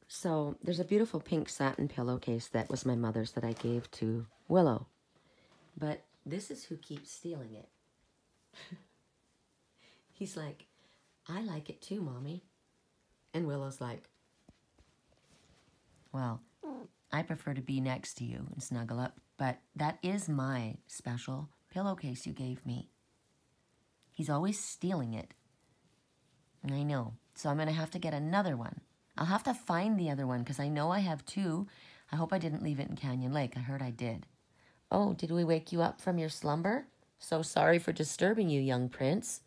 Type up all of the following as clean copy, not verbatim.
So there's a beautiful pink satin pillowcase that was my mother's that I gave to Willow. But this is who keeps stealing it. He's like, I like it too, Mommy. And Willow's like, well, I prefer to be next to you and snuggle up, but that is my special pillowcase you gave me. He's always stealing it. And I know. So I'm going to have to get another one. I'll have to find the other one because I know I have two. I hope I didn't leave it in Canyon Lake. I heard I did. Oh, did we wake you up from your slumber? So sorry for disturbing you, young prince.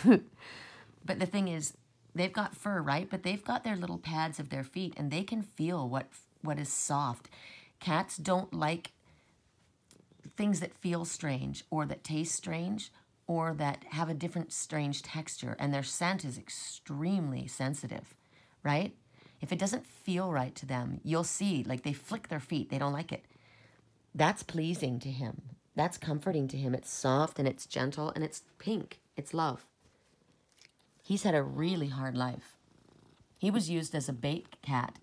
But the thing is, they've got fur, right? But they've got their little pads of their feet, and they can feel what is soft. Cats don't like things that feel strange or that taste strange or that have a different strange texture, and their scent is extremely sensitive, right? If it doesn't feel right to them, you'll see, like they flick their feet. They don't like it. That's pleasing to him. That's comforting to him. It's soft and it's gentle and it's pink. It's love. He's had a really hard life. He was used as a bait cat.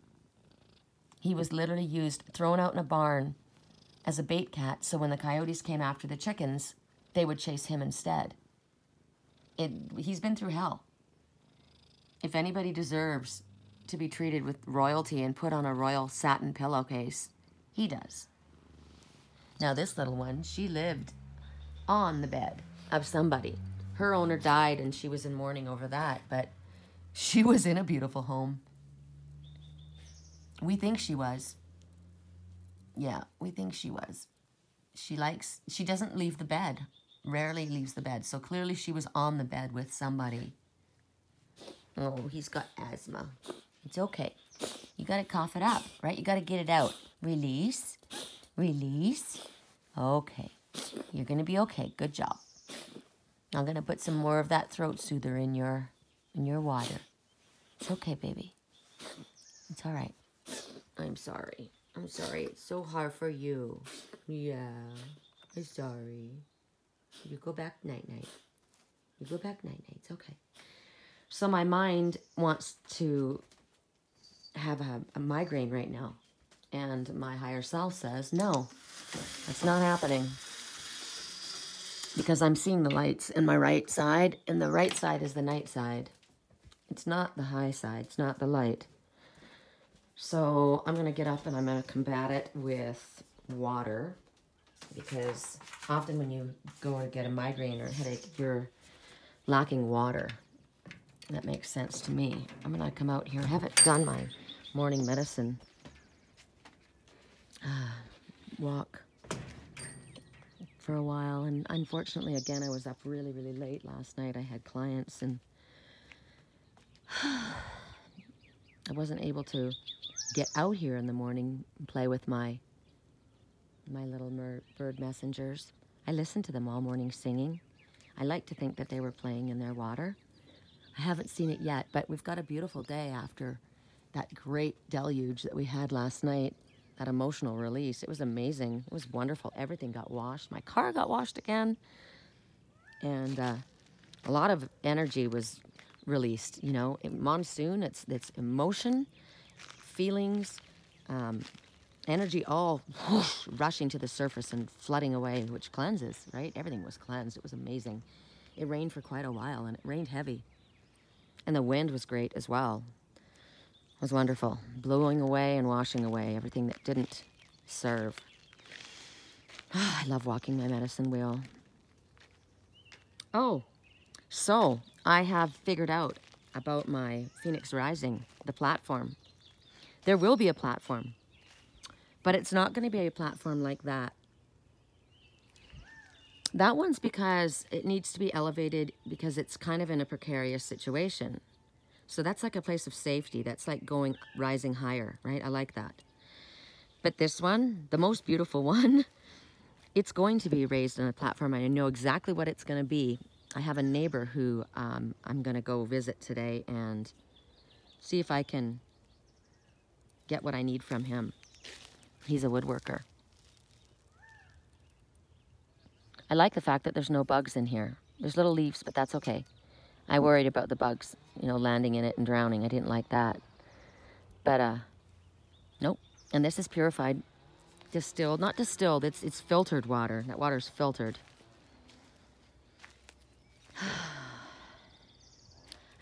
He was literally used, thrown out in a barn as a bait cat, so when the coyotes came after the chickens, they would chase him instead. He's been through hell. If anybody deserves to be treated with royalty and put on a royal satin pillowcase, he does. Now this little one, she lived on the bed of somebody. Her owner died and she was in mourning over that, but she was in a beautiful home. We think she was. Yeah, we think she was. She doesn't leave the bed, rarely leaves the bed, so clearly she was on the bed with somebody. Oh, he's got asthma. It's okay. You gotta cough it up, right? You gotta get it out. Release. Release. Okay. You're gonna be okay. Good job. I'm gonna put some more of that throat soother in your water. It's okay, baby. It's all right. I'm sorry. I'm sorry. It's so hard for you. Yeah. I'm sorry. You go back night-night. You go back night-night. It's okay. So my mind wants to have a migraine right now. And my higher self says, no, that's not happening. Because I'm seeing the lights in my right side, and the right side is the night side. It's not the high side. It's not the light. So I'm going to get up and I'm going to combat it with water. Because often when you go to get a migraine or a headache, you're lacking water. That makes sense to me. I'm going to come out here. I haven't done my morning medicine walk for a while, and unfortunately again I was up really late last night. I had clients and I wasn't able to get out here in the morning and play with my little bird messengers. I listened to them all morning singing. I like to think that they were playing in their water. I haven't seen it yet, but we've got a beautiful day after that great deluge that we had last night. That emotional release. It was amazing. It was wonderful. Everything got washed. My car got washed again. And a lot of energy was released. You know, in monsoon, it's emotion, feelings, energy all whoosh, rushing to the surface and flooding away, which cleanses, right? Everything was cleansed. It was amazing. It rained for quite a while, and it rained heavy. And the wind was great as well. It was wonderful, blowing away and washing away everything that didn't serve. I love walking my medicine wheel. Oh, so I have figured out about my Phoenix Rising, the platform. There will be a platform, but it's not going to be a platform like that. That one's because it needs to be elevated because it's kind of in a precarious situation. So that's like a place of safety. That's like rising higher, right? I like that. But this one, the most beautiful one, it's going to be raised on a platform. I know exactly what it's going to be. I have a neighbor who I'm going to go visit today and see if I can get what I need from him. He's a woodworker. I like the fact that there's no bugs in here. There's little leaves, but that's okay. I worried about the bugs, you know, landing in it and drowning. I didn't like that. But, nope. And this is purified, distilled, not distilled, it's filtered water. That water's filtered.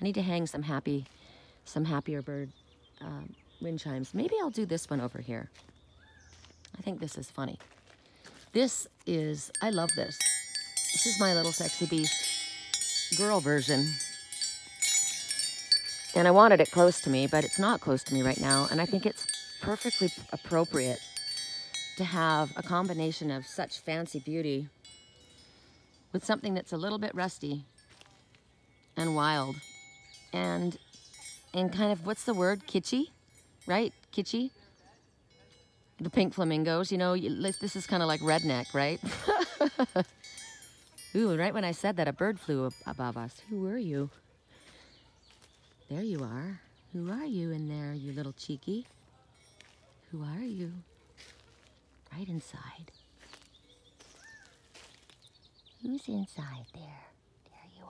I need to hang some happier bird wind chimes. Maybe I'll do this one over here. I think this is funny. I love this. This is my little sexy beast girl version. And I wanted it close to me, but it's not close to me right now. And I think it's perfectly appropriate to have a combination of such fancy beauty with something that's a little bit rusty and wild and kind of, what's the word? Kitschy, right? Kitschy. The pink flamingos, you know, this is kind of like redneck, right? Ooh, right when I said that, a bird flew above us. Who were you? There you are. Who are you in there, you little cheeky? Who are you? Right inside. Who's inside there? There you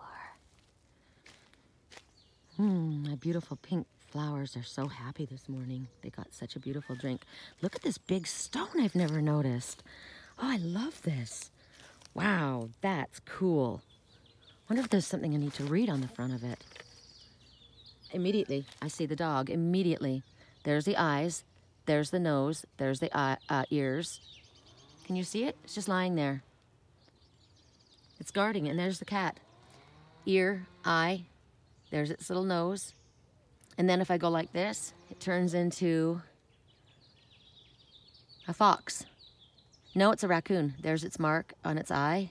are. My beautiful pink flowers are so happy this morning. They got such a beautiful drink. Look at this big stone I've never noticed. Oh, I love this. Wow, that's cool. Wonder if there's something I need to read on the front of it. Immediately, I see the dog. Immediately. There's the eyes. There's the nose. There's the ears. Can you see it? It's just lying there. It's guarding, and there's the cat. Ear, eye. There's its little nose. And then if I go like this, it turns into a fox. No, it's a raccoon. There's its mark on its eye.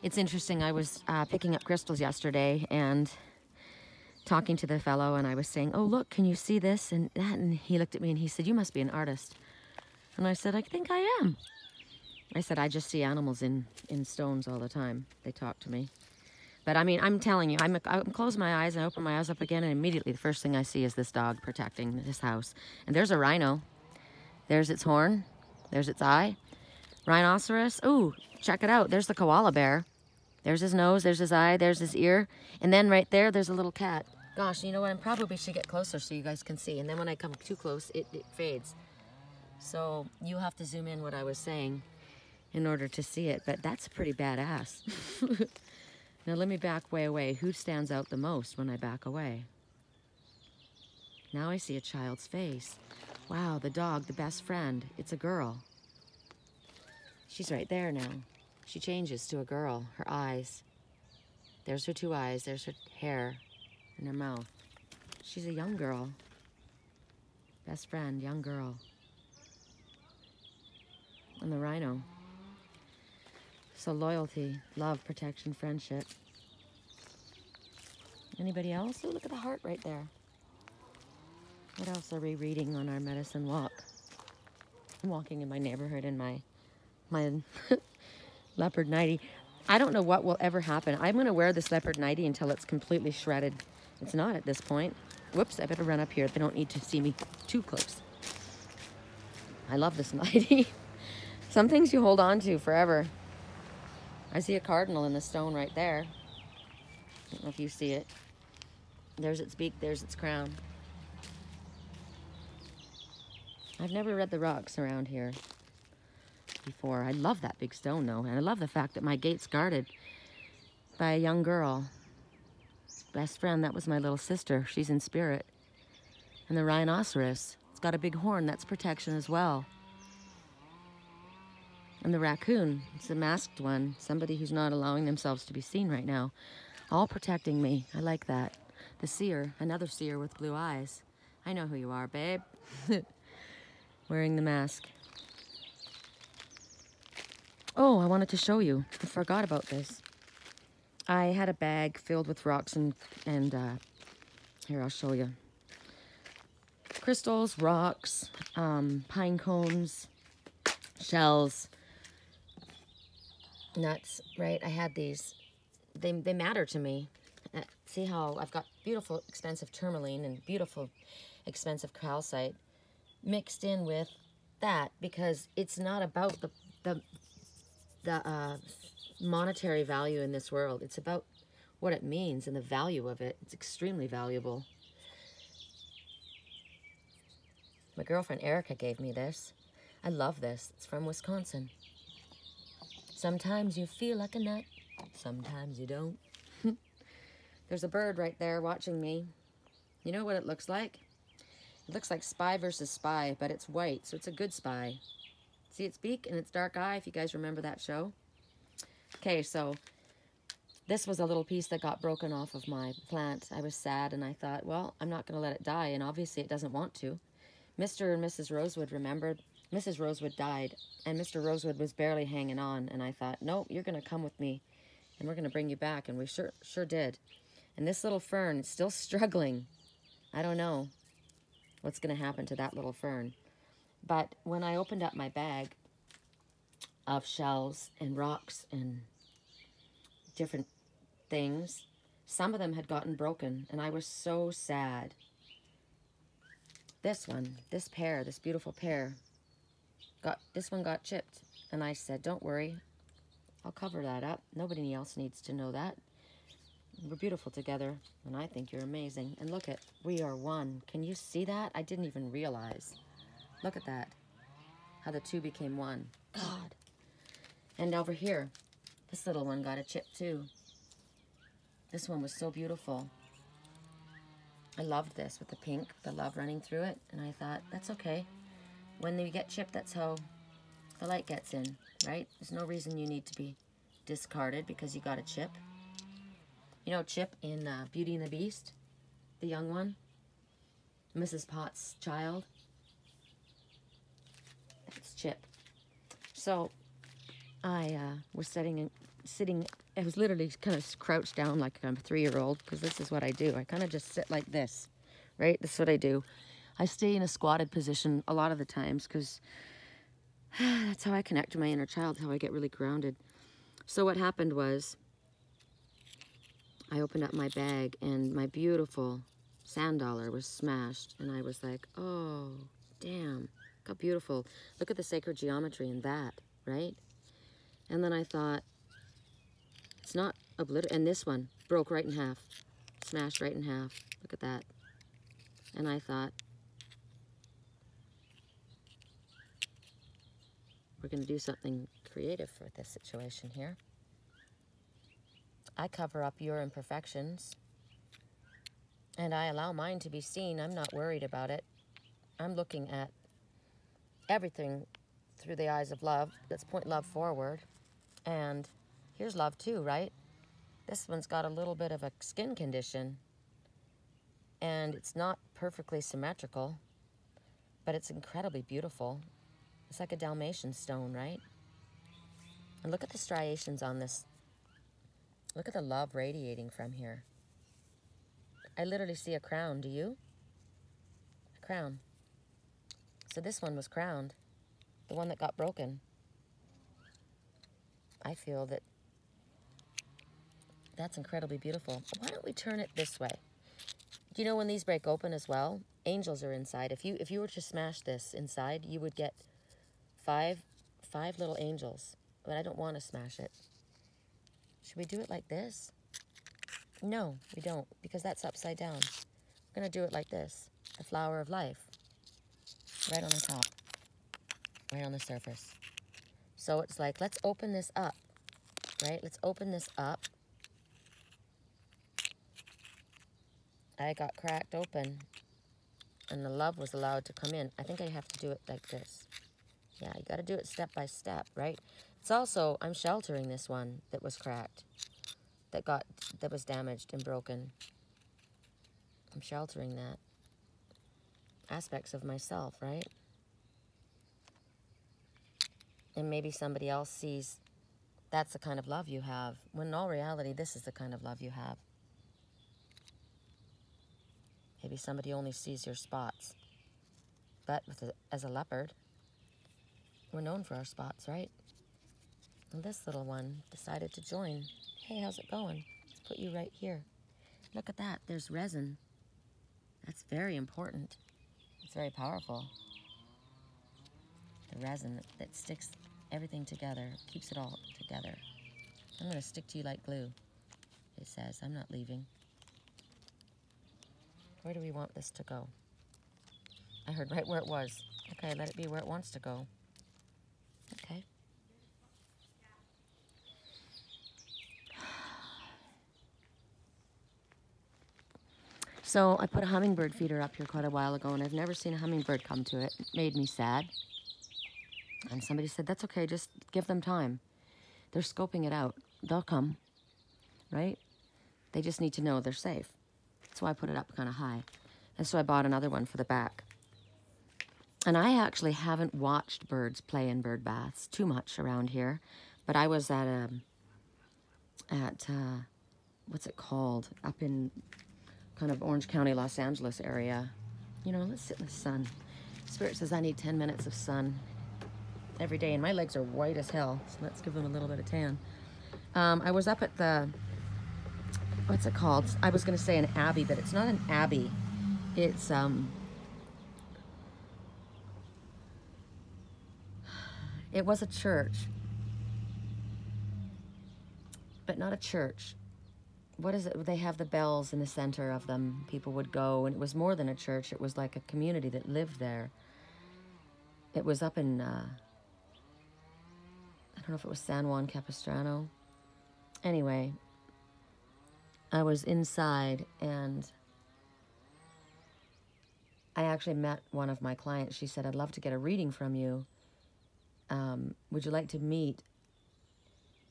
It's interesting. I was picking up crystals yesterday and talking to the fellow, and I was saying, oh, look, can you see this and that? And he looked at me and he said, you must be an artist. And I said, I think I am. I said, I just see animals in stones all the time. They talk to me. But I mean, I'm telling you, I close my eyes and I open my eyes up again, and immediately the first thing I see is this dog protecting this house. And there's a rhino. There's its horn. There's its eye. Rhinoceros. Ooh, check it out. There's the koala bear. There's his nose. There's his eye. There's his ear. And then right there's a little cat. Gosh, you know what? I probably should get closer so you guys can see. And then when I come too close, it fades. So you have to zoom in what I was saying in order to see it. But that's pretty badass. Now let me back way away. Who stands out the most when I back away? Now I see a child's face. Wow, the dog, the best friend. It's a girl. She's right there now. She changes to a girl. Her eyes. There's her two eyes. There's her hair and her mouth. She's a young girl. Best friend, young girl. And the rhino. So loyalty, love, protection, friendship. Anybody else? Oh, look at the heart right there. What else are we reading on our medicine walk? I'm walking in my neighborhood in my leopard nightie. I don't know what will ever happen. I'm going to wear this leopard nightie until it's completely shredded. It's not at this point. Whoops, I better run up here. They don't need to see me too close. I love this nightie. Some things you hold on to forever. I see a cardinal in the stone right there. I don't know if you see it. There's its beak, there's its crown. I've never read the rocks around here before. I love that big stone though, and I love the fact that my gate's guarded by a young girl. Best friend, that was my little sister. She's in spirit. And the rhinoceros, it's got a big horn, that's protection as well. And the raccoon, it's the masked one, somebody who's not allowing themselves to be seen right now. All protecting me. I like that. The seer, another seer with blue eyes. I know who you are, babe. Wearing the mask. Oh, I wanted to show you. I forgot about this. I had a bag filled with rocks and here, I'll show you. Crystals, rocks, pine cones, shells, nuts, right? I had these. They matter to me. See how I've got beautiful, expensive tourmaline and beautiful, expensive calcite mixed in with that, because it's not about the monetary value in this world. It's about what it means and the value of it. It's extremely valuable. My girlfriend Erica gave me this. I love this. It's from Wisconsin. Sometimes you feel like a nut, sometimes you don't. There's a bird right there watching me. You know what it looks like? It looks like Spy versus Spy, but it's white, so it's a good spy. See its beak and its dark eye, if you guys remember that show? Okay, so this was a little piece that got broken off of my plant. I was sad, and I thought, well, I'm not going to let it die, and obviously it doesn't want to. Mr. and Mrs. Rosewood remembered. Mrs. Rosewood died, and Mr. Rosewood was barely hanging on, and I thought, nope, you're going to come with me, and we're going to bring you back, and we sure did. And this little fern is still struggling. I don't know what's going to happen to that little fern. But when I opened up my bag of shells and rocks and different things, some of them had gotten broken, and I was so sad. This one, this pear, this beautiful pear, this one got chipped, and I said, don't worry, I'll cover that up. Nobody else needs to know that. We're beautiful together, and I think you're amazing. And look at, we are one. Can you see that? I didn't even realize. Look at that, how the two became one. God. And over here, this little one got a chip too. This one was so beautiful. I loved this with the pink, the love running through it, and I thought, that's okay. When they get chipped, that's how the light gets in, right? There's no reason you need to be discarded because you got a chip. You know Chip in Beauty and the Beast? The young one? Mrs. Potts' child? It's Chip. So, I was sitting, I was literally kind of crouched down like I'm a 3-year-old, because this is what I do. I kind of just sit like this, right? This is what I do. I stay in a squatted position a lot of the times, because that's how I connect to my inner child, how I get really grounded. So what happened was, I opened up my bag, and my beautiful sand dollar was smashed, and I was like, oh, damn, look how beautiful. Look at the sacred geometry in that, right? And then I thought, it's not obliterated, and this one broke right in half, smashed right in half. Look at that. And I thought, we're going to do something creative for this situation here. I cover up your imperfections, and I allow mine to be seen. I'm not worried about it. I'm looking at everything through the eyes of love. Let's point love forward. And here's love too, right? This one's got a little bit of a skin condition, and it's not perfectly symmetrical, but it's incredibly beautiful. It's like a Dalmatian stone, right? And look at the striations on this. Look at the love radiating from here. I literally see a crown, do you? A crown. So this one was crowned, the one that got broken. I feel that that's incredibly beautiful. Why don't we turn it this way? Do you know when these break open as well? Angels are inside. If you were to smash this inside, you would get five little angels. But I don't want to smash it. Should we do it like this? No, we don't, because that's upside down. We're going to do it like this. The flower of life. Right on the top. Right on the surface. So it's like, let's open this up. Right? Let's open this up. I got cracked open, and the love was allowed to come in. I think I have to do it like this. Yeah, you got to do it step by step, right? It's also, I'm sheltering this one that was cracked, that was damaged and broken. I'm sheltering that. Aspects of myself, right? And maybe somebody else sees that's the kind of love you have, when in all reality, this is the kind of love you have. Maybe somebody only sees your spots. But as a leopard, we're known for our spots, right? And this little one decided to join. Hey, how's it going? Let's put you right here. Look at that. There's resin. That's very important. It's very powerful. The resin that sticks everything together, keeps it all together. I'm going to stick to you like glue, it says. I'm not leaving. Where do we want this to go? I heard right where it was. Okay, let it be where it wants to go. Okay. So I put a hummingbird feeder up here quite a while ago, and I've never seen a hummingbird come to it. It made me sad. And somebody said, that's okay, just give them time. They're scoping it out. They'll come, right? They just need to know they're safe. So I put it up kind of high. And so I bought another one for the back. And I actually haven't watched birds play in bird baths too much around here. But I was at what's it called? Up in kind of Orange County, Los Angeles area. You know, let's sit in the sun. Spirit says I need 10 minutes of sun every day, and my legs are white as hell, so let's give them a little bit of tan. I was up at the, what's it called? I was going to say an abbey, but it's not an abbey. It's, it was a church, but not a church. What is it? They have the bells in the center of them. People would go, and it was more than a church. It was like a community that lived there. It was up in, I don't know if it was San Juan Capistrano. Anyway, I was inside, and I actually met one of my clients. She said, I'd love to get a reading from you. Would you like to meet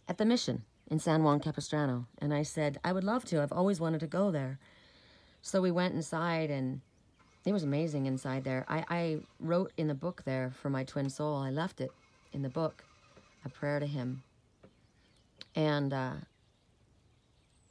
at the mission in San Juan Capistrano? And I said, I would love to. I've always wanted to go there. So we went inside, and it was amazing inside there. I wrote in the book there for my twin soul. I left it in the book, a prayer to him. And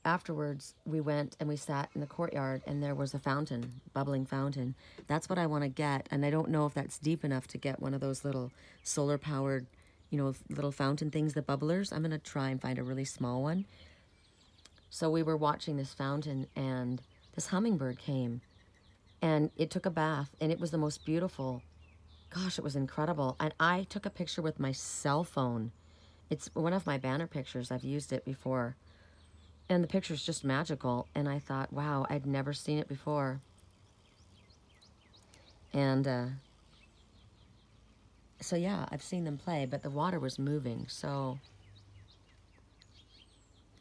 afterwards, we went and we sat in the courtyard, and there was a fountain, bubbling fountain. That's what I want to get, and I don't know if that's deep enough to get one of those little solar-powered, you know, little fountain things, the bubblers. I'm going to try and find a really small one. So we were watching this fountain, and this hummingbird came, and it took a bath, and it was the most beautiful. Gosh, it was incredible. And I took a picture with my cell phone. It's one of my banner pictures. I've used it before. And the picture's just magical. And I thought, wow, I'd never seen it before. And so yeah, I've seen them play, but the water was moving. So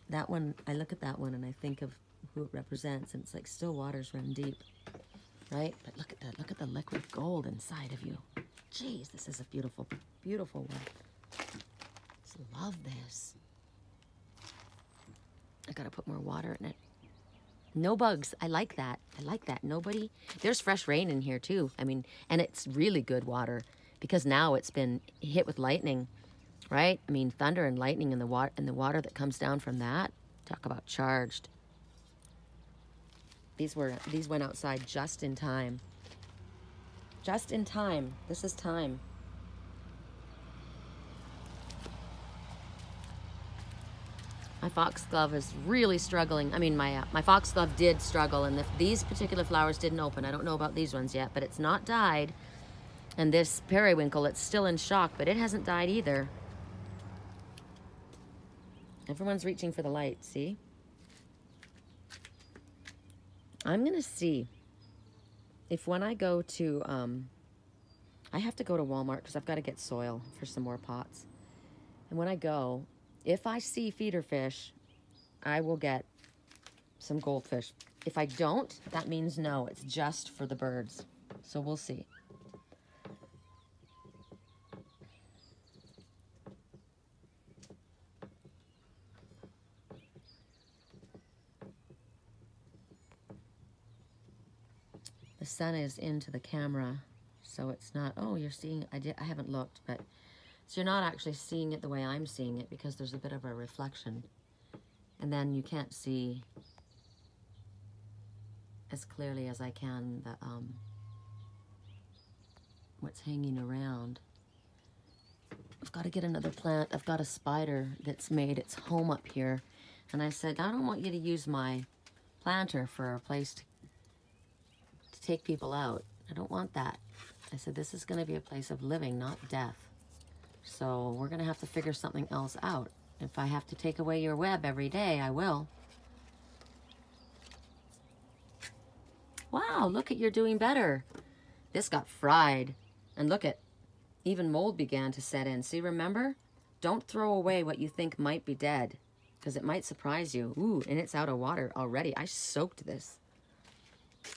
that one, I look at that one and I think of who it represents, and it's like still waters run deep, right? But look at that, look at the liquid gold inside of you. Jeez, this is a beautiful, beautiful one. Just love this. I gotta put more water in it. No bugs. I like that. I like that. Nobody. There's fresh rain in here too. I mean, and it's really good water because now it's been hit with lightning, right? I mean, thunder and lightning and the water that comes down from that. Talk about charged. These went outside just in time. Just in time. This is time. My foxglove is really struggling. I mean, my foxglove did struggle, and these particular flowers didn't open. I don't know about these ones yet, but it's not died. And this periwinkle, it's still in shock, but it hasn't died either. Everyone's reaching for the light, see? I'm gonna see if when I go to, I have to go to Walmart because I've got to get soil for some more pots. And when I go, if I see feeder fish, I will get some goldfish. If I don't, that means no, it's just for the birds. So we'll see. The sun is into the camera, so it's not, oh, you're seeing, I haven't looked, but, so you're not actually seeing it the way I'm seeing it because there's a bit of a reflection. And then you can't see as clearly as I can the, what's hanging around. I've got to get another plant. I've got a spider that's made its home up here. And I said, I don't want you to use my planter for a place to take people out. I don't want that. I said, this is going to be a place of living, not death. So we're going to have to figure something else out. If I have to take away your web every day, I will. Wow, look at, you're doing better. This got fried. And look at, even mold began to set in. See, remember? Don't throw away what you think might be dead, because it might surprise you. Ooh, and it's out of water already. I soaked this.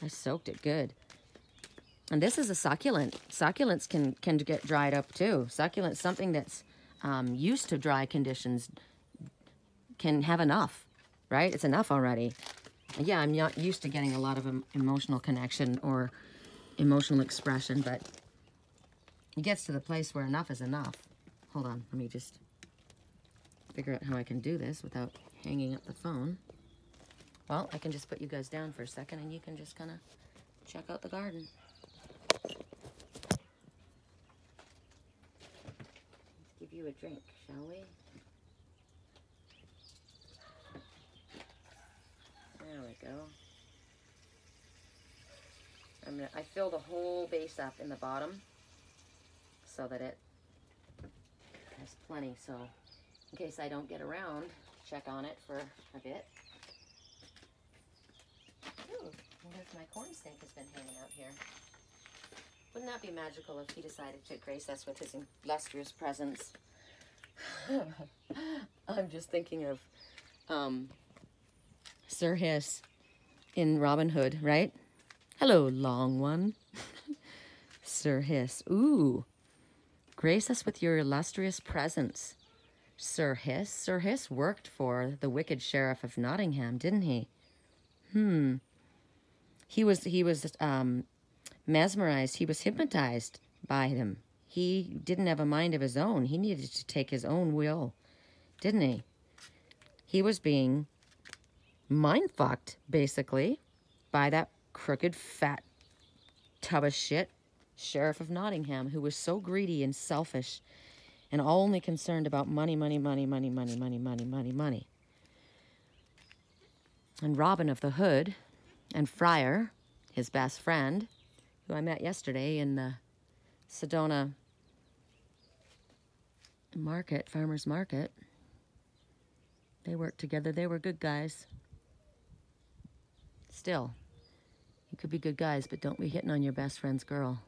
I soaked it good. And this is a succulent. Succulents can get dried up too. Succulents, something that's used to dry conditions, can have enough, right? It's enough already. Yeah, I'm not used to getting a lot of emotional connection or emotional expression, but it gets to the place where enough is enough. Hold on, let me just figure out how I can do this without hanging up the phone. Well, I can just put you guys down for a second and you can just kind of check out the garden. Let's give you a drink, shall we? There we go. I fill the whole base up in the bottom so that it has plenty. So in case I don't get around, check on it for a bit. Ooh, I wonder if my corn snake has been hanging out here. Wouldn't that be magical if he decided to grace us with his illustrious presence? I'm just thinking of Sir Hiss in Robin Hood, right? Hello, long one. Sir Hiss. Ooh. Grace us with your illustrious presence. Sir Hiss. Sir Hiss worked for the wicked sheriff of Nottingham, didn't he? He was mesmerized. He was hypnotized by him. He didn't have a mind of his own. He needed to take his own will, didn't he? He was being mind-fucked, basically, by that crooked, fat tub of shit sheriff of Nottingham, who was so greedy and selfish and only concerned about money, money, money, money, money, money, money, money, money. And Robin of the Hood and Friar, his best friend, who I met yesterday in the Sedona market, farmer's market, they worked together. They were good guys. Still, you could be good guys, but don't be hitting on your best friend's girl.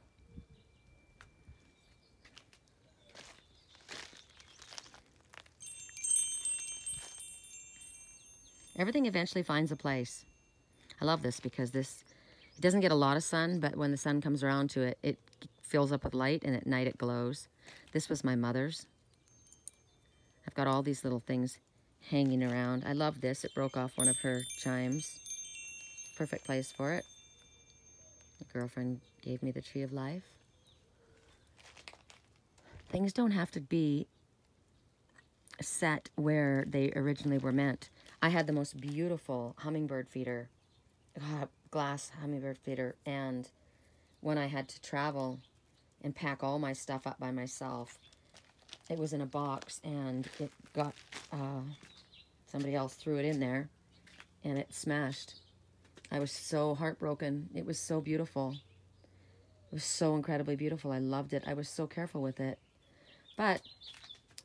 Everything eventually finds a place. I love this because it doesn't get a lot of sun, but when the sun comes around to it, it fills up with light, and at night it glows. This was my mother's. I've got all these little things hanging around. I love this. It broke off one of her chimes. Perfect place for it. My girlfriend gave me the tree of life. Things don't have to be set where they originally were meant. I had the most beautiful hummingbird feeder, glass hummingbird feeder, and when I had to travel and pack all my stuff up by myself, it was in a box, and it got, somebody else threw it in there, and it smashed. I was so heartbroken. It was so beautiful. It was so incredibly beautiful. I loved it. I was so careful with it. But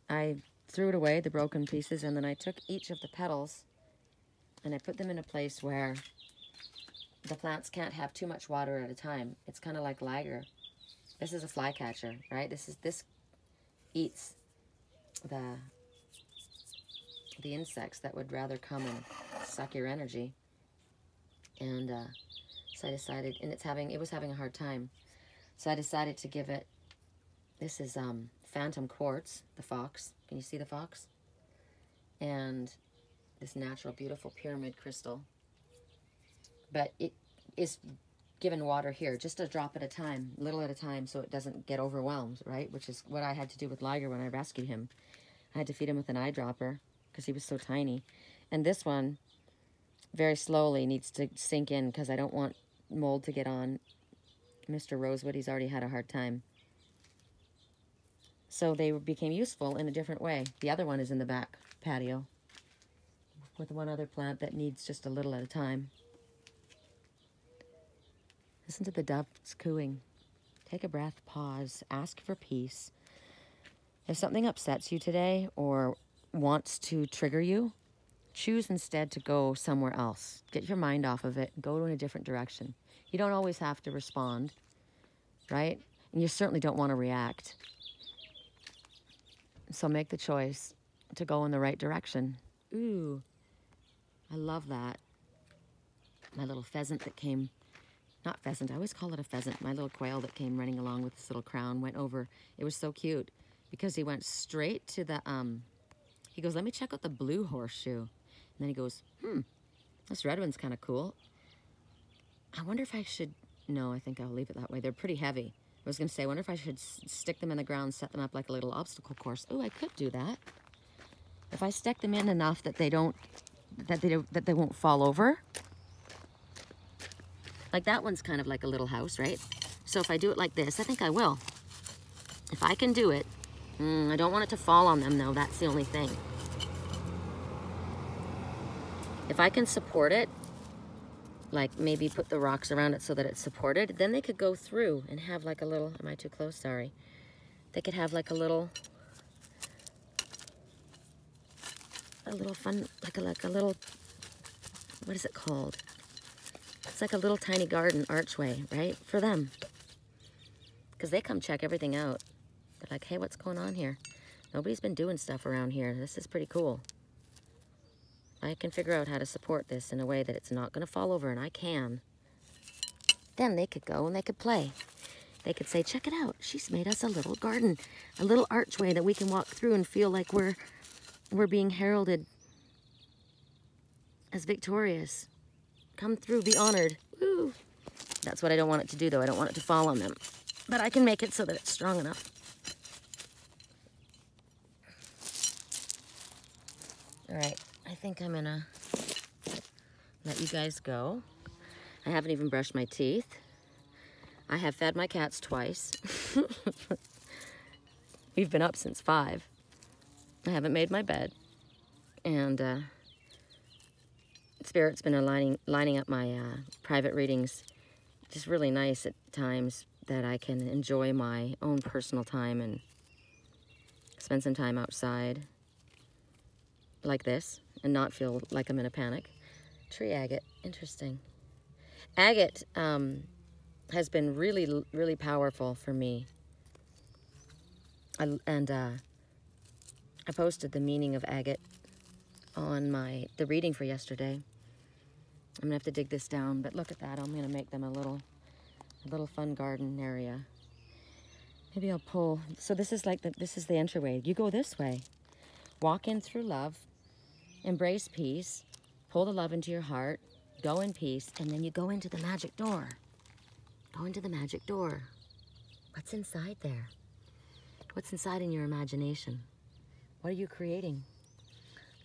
I threw it away, the broken pieces, and then I took each of the petals and I put them in a place where the plants can't have too much water at a time. It's kind of like liger. This is a flycatcher, right? This eats the insects that would rather come and suck your energy. And so I decided, and it was having a hard time. So I decided to give it, this is phantom quartz, the fox. Can you see the fox? And this natural, beautiful pyramid crystal. But it is given water here, just a drop at a time, little at a time, so it doesn't get overwhelmed, right? Which is what I had to do with Liger when I rescued him. I had to feed him with an eyedropper because he was so tiny. And this one, very slowly, needs to sink in because I don't want mold to get on Mr. Rosewood. He's already had a hard time. So they became useful in a different way. The other one is in the back patio with one other plant that needs just a little at a time. Listen to the doves cooing. Take a breath, pause, ask for peace. If something upsets you today or wants to trigger you, choose instead to go somewhere else. Get your mind off of it. Go in a different direction. You don't always have to respond. right? And you certainly don't want to react. So make the choice to go in the right direction. Ooh, I love that. My little pheasant that came, not pheasant, I always call it a pheasant. My little quail that came running along with this little crown went over. It was so cute because he went straight to the, he goes, let me check out the blue horseshoe. And then he goes, this red one's kind of cool. I wonder if I should, no, I think I'll leave it that way. They're pretty heavy. I was going to say, I wonder if I should stick them in the ground, set them up like a little obstacle course. Oh, I could do that. If I stick them in enough that they don't, that they won't fall over. Like that one's kind of like a little house, right? So if I do it like this, I think I will. If I can do it, I don't want it to fall on them though, that's the only thing. If I can support it, like maybe put the rocks around it so that it's supported, then they could go through and have like a little, am I too close? Sorry. They could have like a little fun, like a little, what is it called? It's like a little tiny garden archway, right? For them. Because they come check everything out. They're like, hey, what's going on here? Nobody's been doing stuff around here. This is pretty cool. I can figure out how to support this in a way that it's not going to fall over, and I can. Then they could go and they could play. They could say, check it out. She's made us a little garden, a little archway that we can walk through and feel like we're being heralded as victorious. Come through, be honored. Woo! That's what I don't want it to do, though. I don't want it to fall on them. But I can make it so that it's strong enough. All right. I think I'm gonna let you guys go. I haven't even brushed my teeth. I have fed my cats twice. We've been up since 5. I haven't made my bed. And Spirit's been lining up my private readings. Just really nice at times that I can enjoy my own personal time and spend some time outside like this and not feel like I'm in a panic. Tree agate, interesting. Agate has been really, really powerful for me. I posted the meaning of agate on the reading for yesterday. I'm gonna have to dig this down, but look at that. I'm gonna make them a little fun garden area. Maybe I'll pull. So this is like this is the entryway. You go this way. Walk in through love. Embrace peace, pull the love into your heart, go in peace, and then you go into the magic door. Go into the magic door. What's inside there? What's inside in your imagination? What are you creating?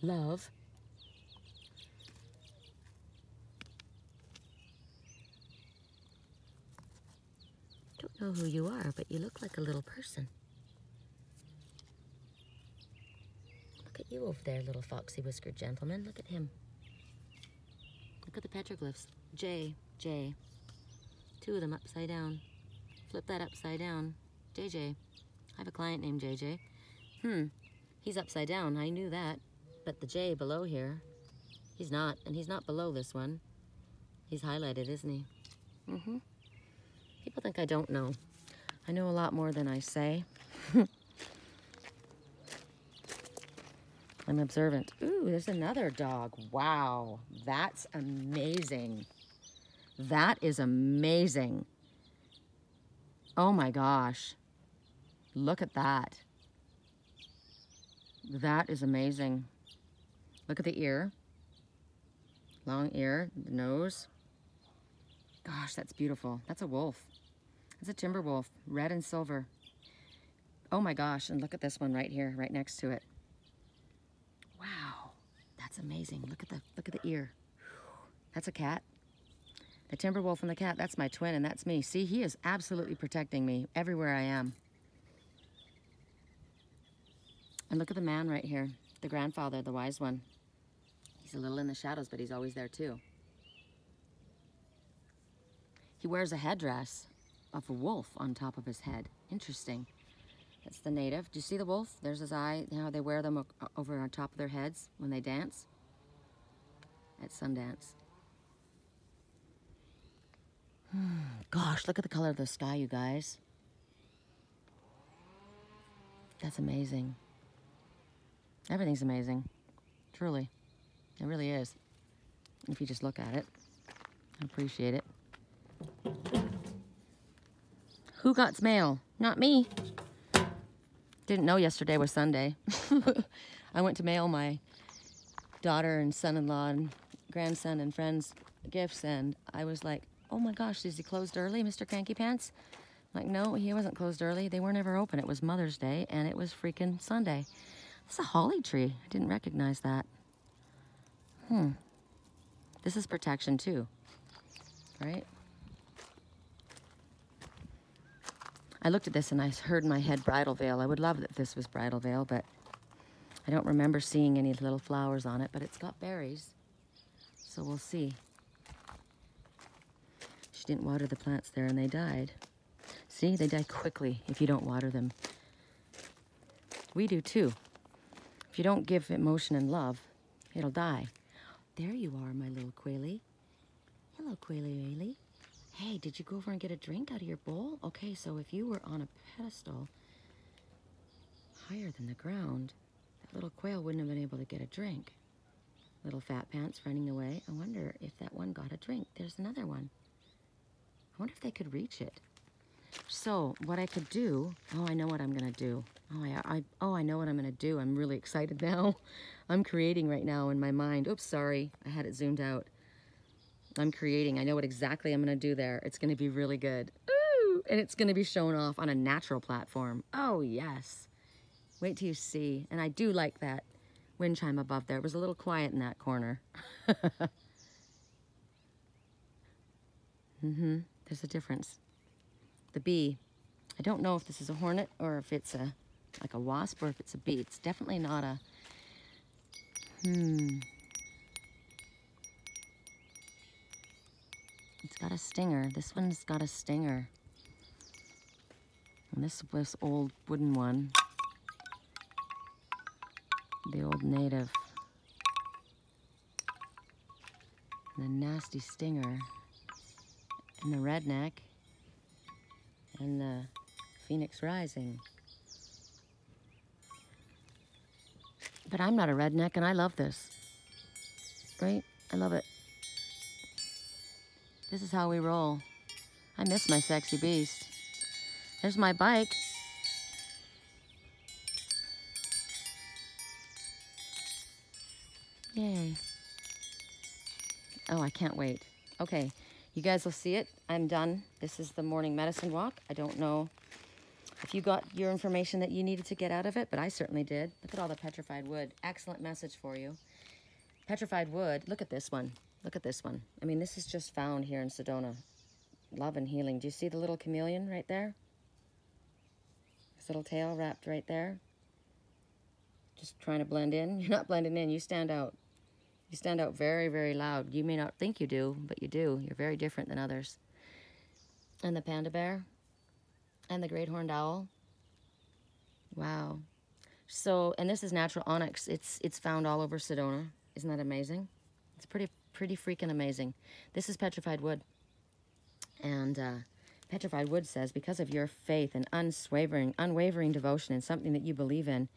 Love. Don't know who you are, but you look like a little person. Look at you over there, little foxy whiskered gentleman. Look at him. Look at the petroglyphs. J, J. 2 of them upside down. Flip that upside down. JJ. I have a client named JJ. He's upside down. I knew that. But the J below here, he's not. And he's not below this one. He's highlighted, isn't he? People think I don't know. I know a lot more than I say. I'm observant. Ooh, there's another dog. Wow, that's amazing. That is amazing. Oh my gosh. Look at that. That is amazing. Look at the ear. Long ear, the nose. Gosh, that's beautiful. That's a wolf. That's a timber wolf, red and silver. Oh my gosh, and look at this one right here, right next to it. Wow, that's amazing. Look at the ear. That's a cat. The timber wolf and the cat, that's my twin, and that's me. See, he is absolutely protecting me everywhere I am. And look at the man right here, the grandfather, the wise one. He's a little in the shadows, but he's always there too. He wears a headdress of a wolf on top of his head. Interesting. That's the native. Do you see the wolf? There's his eye. You know how they wear them over on top of their heads when they dance? At Sundance. Gosh, look at the color of the sky, you guys. That's amazing. Everything's amazing. Truly. It really is. If you just look at it. I appreciate it. Who got mail? Not me. Didn't know yesterday was Sunday. I went to mail my daughter and son-in-law and grandson and friends gifts, and I was like, oh my gosh, is he closed early, Mr. Cranky Pants? Like, no, he wasn't closed early. They weren't ever open. It was Mother's Day, and it was freaking Sunday. It's a holly tree. I didn't recognize that. This is protection too, right? I looked at this and I heard in my head bridal veil. I would love that this was bridal veil, but I don't remember seeing any little flowers on it, but it's got berries, so we'll see. She didn't water the plants there and they died. See, they die quickly if you don't water them. We do too. If you don't give emotion and love, it'll die. There you are, my little Quaily. Hello, Quaily. Hey, did you go over and get a drink out of your bowl? Okay, so if you were on a pedestal higher than the ground, that little quail wouldn't have been able to get a drink. Little fat pants running away. I wonder if that one got a drink. There's another one. I wonder if they could reach it. So what I could do, oh, I know what I'm gonna do. I know what I'm gonna do. I'm really excited now. I'm creating right now in my mind. Oops, sorry, I had it zoomed out. I'm creating. I know what exactly I'm gonna do there. It's gonna be really good. Ooh, and it's gonna be shown off on a natural platform. Oh yes. Wait till you see. And I do like that wind chime above there. It was a little quiet in that corner. There's a difference. The bee. I don't know if this is a hornet or if it's like a wasp or if it's a bee. It's definitely not a... It's got a stinger. This one's got a stinger. And this old wooden one. The old native. And the nasty stinger. And the redneck. And the Phoenix Rising. But I'm not a redneck and I love this. Right? I love it. This is how we roll. I miss my sexy beast. There's my bike. Yay. Oh, I can't wait. Okay, you guys will see it. I'm done. This is the morning medicine walk. I don't know if you got your information that you needed to get out of it, but I certainly did. Look at all the petrified wood. Excellent message for you. Petrified wood, look at this one. Look at this one. I mean, this is just found here in Sedona. Love and healing. Do you see the little chameleon right there? His little tail wrapped right there. Just trying to blend in. You're not blending in. You stand out. You stand out very, very loud. You may not think you do, but you do. You're very different than others. And the panda bear. And the great horned owl. Wow. So, and this is natural onyx. It's found all over Sedona. Isn't that amazing? It's pretty freaking amazing. This is petrified wood. And petrified wood says, because of your faith and unwavering devotion in something that you believe in,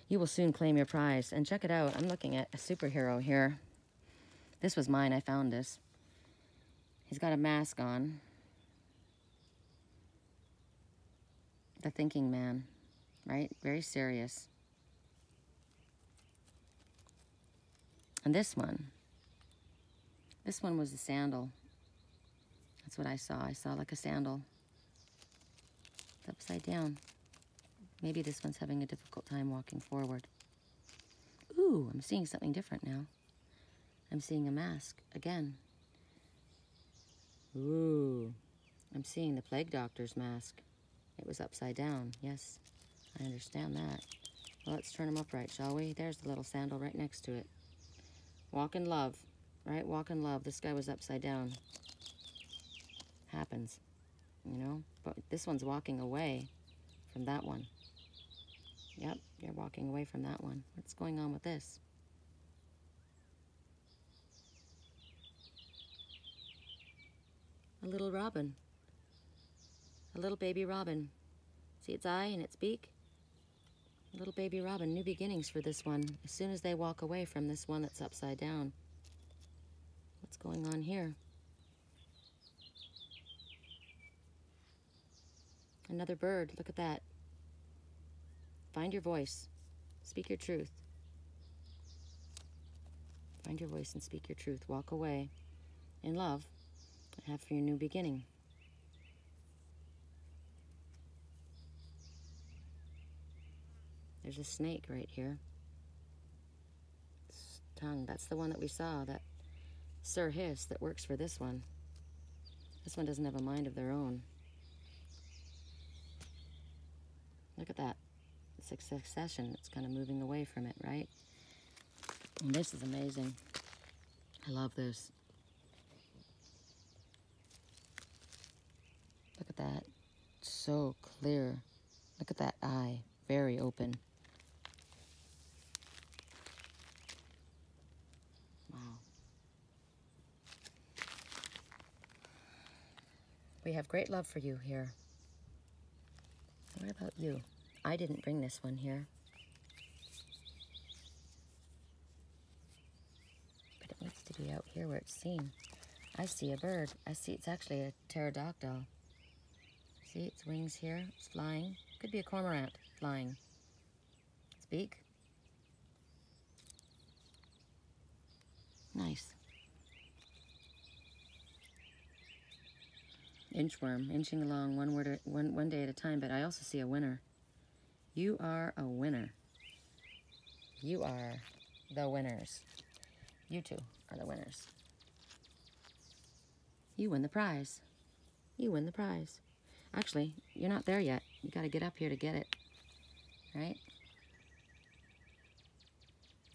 you will soon claim your prize. And check it out. I'm looking at a superhero here. This was mine. I found this. He's got a mask on. The thinking man, right? Very serious. And this one was a sandal. That's what I saw. I saw like a sandal. It's upside down. Maybe this one's having a difficult time walking forward. Ooh, I'm seeing something different now. I'm seeing a mask again. Ooh, I'm seeing the plague doctor's mask. It was upside down. Yes, I understand that. Well, let's turn him upright, shall we? There's the little sandal right next to it. Walk in love, right? Walk in love. This guy was upside down. Happens, you know? But this one's walking away from that one. Yep, you're walking away from that one. What's going on with this? A little robin. A little baby robin. See its eye and its beak? A little baby robin. New beginnings for this one. As soon as they walk away from this one that's upside down. What's going on here? Another bird. Look at that. Find your voice. Speak your truth. Find your voice and speak your truth. Walk away in love and have for your new beginning. There's a snake right here. It's tongue. That's the one that we saw, that Sir Hiss that works for this one. This one doesn't have a mind of their own. Look at that. It's a succession. It's kind of moving away from it, right? And this is amazing. I love this. Look at that. So clear. Look at that eye. Very open. Wow. We have great love for you here. What about you? I didn't bring this one here. But it needs to be out here where it's seen. I see a bird. I see it's actually a pterodactyl. See its wings here? It's flying. Could be a cormorant flying. Its beak. Nice. Inchworm, inching along one day at a time, but I also see a winner. You are a winner. You are the winners. You two are the winners. You win the prize. You win the prize. Actually, you're not there yet. You got to get up here to get it. Right?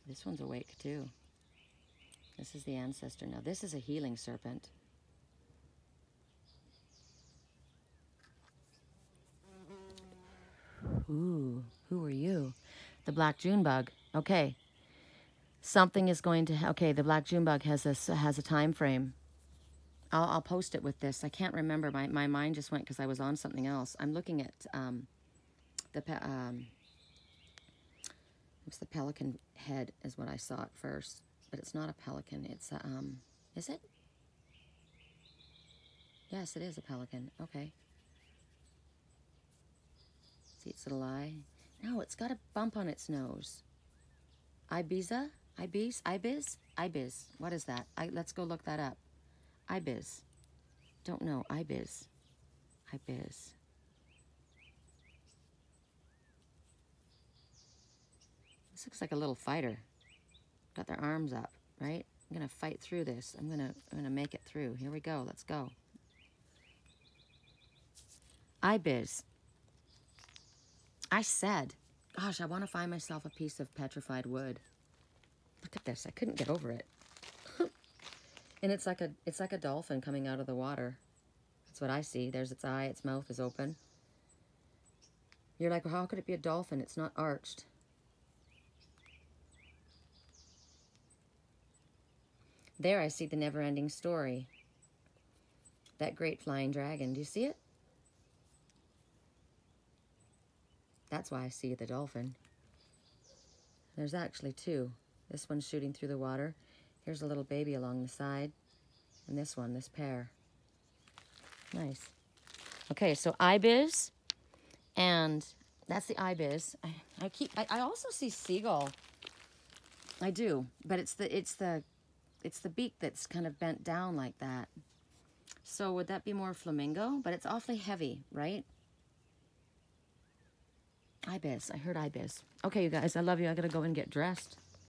This one's awake too. This is the ancestor. Now this is a healing serpent. Ooh, who are you? The black June bug. Okay. Something is going to... Okay, the black June bug has a time frame. I'll post it with this. I can't remember. My mind just went because I was on something else. I'm looking at it was the pelican head is what I saw at first. But it's not a pelican. It's a... is it? Yes, it is a pelican. Okay. See its little eye? No, it's got a bump on its nose. Ibiza? Ibis? Ibis? Ibis. What is that? Let's go look that up. Ibis. Don't know. Ibis. Ibis. This looks like a little fighter. Got their arms up, right? I'm gonna fight through this. I'm gonna make it through. Here we go. Let's go. Ibis. I said, gosh, I want to find myself a piece of petrified wood. Look at this. I couldn't get over it. And it's like a dolphin coming out of the water. That's what I see. There's its eye. Its mouth is open. You're like, well, how could it be a dolphin? It's not arched. There I see the never-ending story. That great flying dragon. Do you see it? That's why I see the dolphin. There's actually two. This one's shooting through the water. Here's a little baby along the side. And this one, this pair. Nice. Okay, so ibis. And that's the ibis. I also see seagull. I do. But it's the beak that's kind of bent down like that. So would that be more flamingo? But it's awfully heavy, right? Ibis. I heard ibis. Okay, you guys, I love you. I gotta go and get dressed.